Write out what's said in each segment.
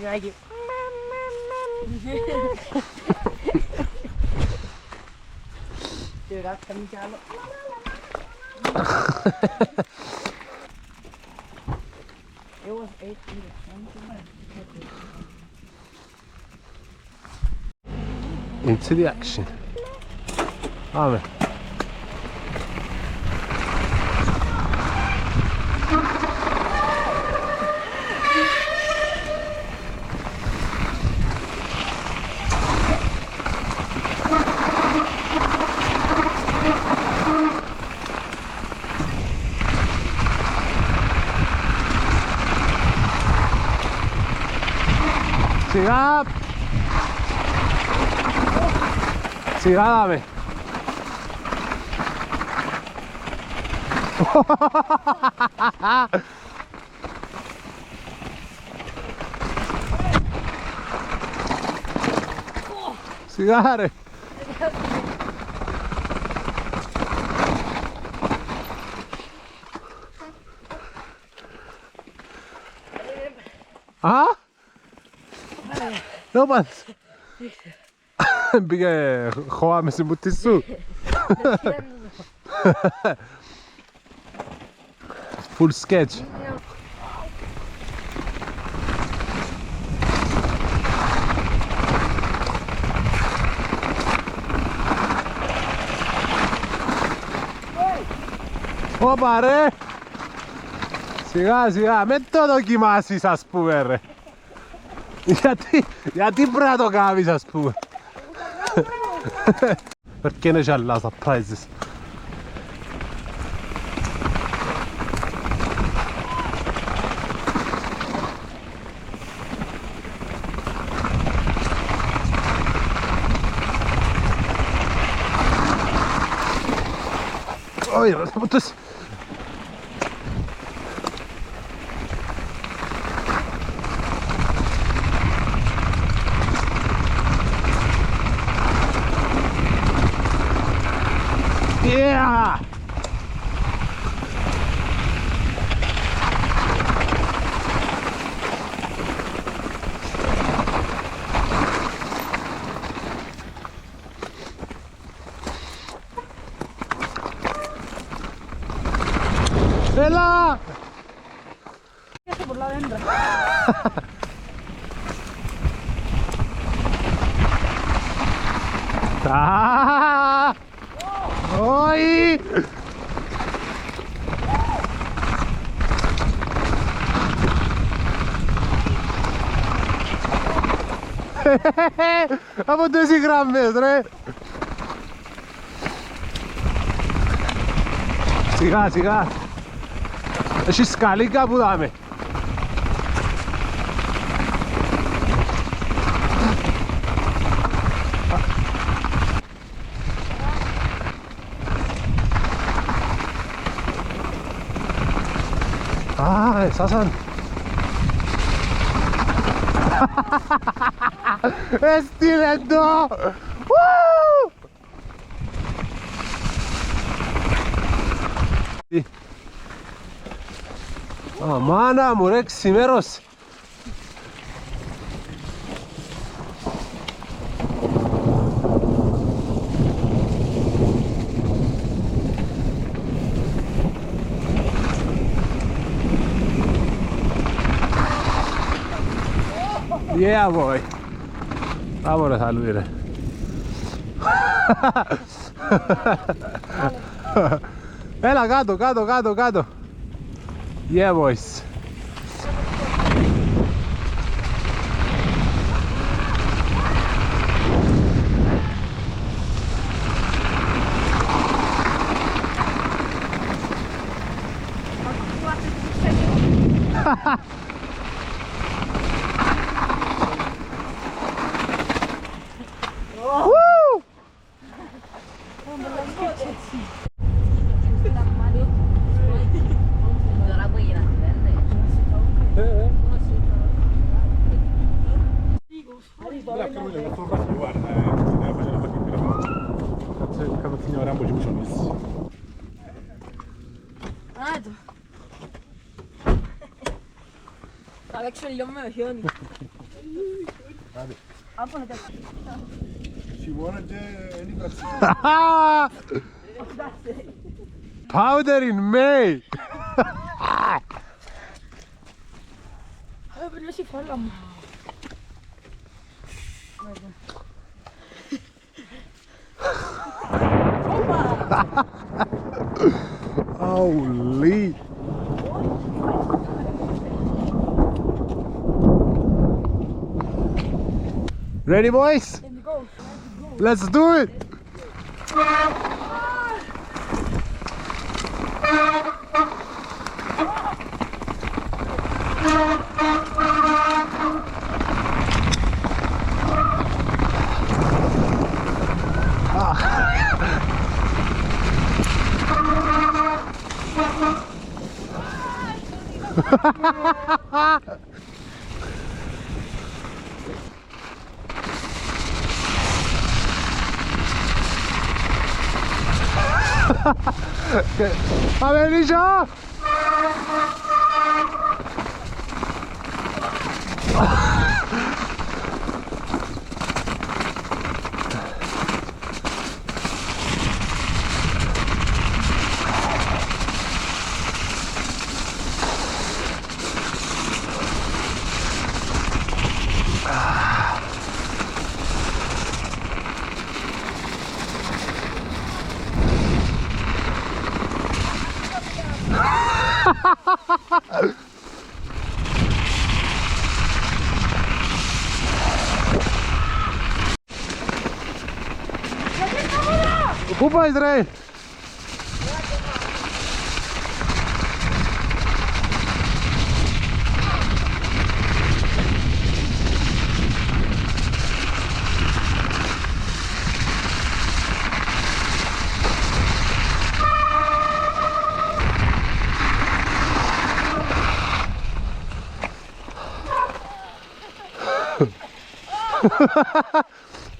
Lagi. Chưa đã tâm cha luôn. Into the action. Amen. Siga. Siga, dame. Sigare. Ah? No pas. Bige joame se mutisu. Full sketch. Ω παρέ! Σιγά σιγά, με το δοκιμάσεις ας πούμε ρε. Γιατί πρέπει να το κάνεις ας πούμε. Perché ne c'ha la surprises? Oye, entonces... Yeah! ¡Vela! Por la hembra. ¡Ah! ¡Ay! Από 2 γραμμές ρε. Σιγά σιγά. Έχει σκαλί κάπου δάμε. Ah, esasαν. Έστειλε το! Αμάνα μου ρε, ξημέρωσε. Yeah boy. Vamos a salir. Έλα κάτω, κάτω, κάτω, κάτω. Yeah boys. Guarda, ik svegliamo me hier nicht. Aber nicht. She wanted any Powder in May. Jag vill se för dem. Holy. Ready, boys? Let's do it. A ver, Nisha. Kupa Izrael.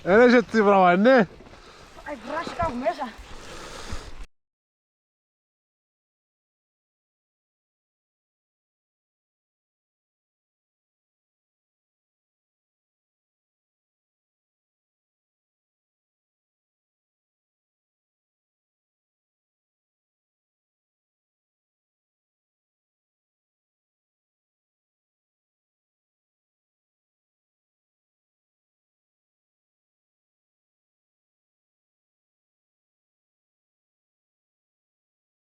Öyle jetti bravo anne. Ay, gracias, mesa.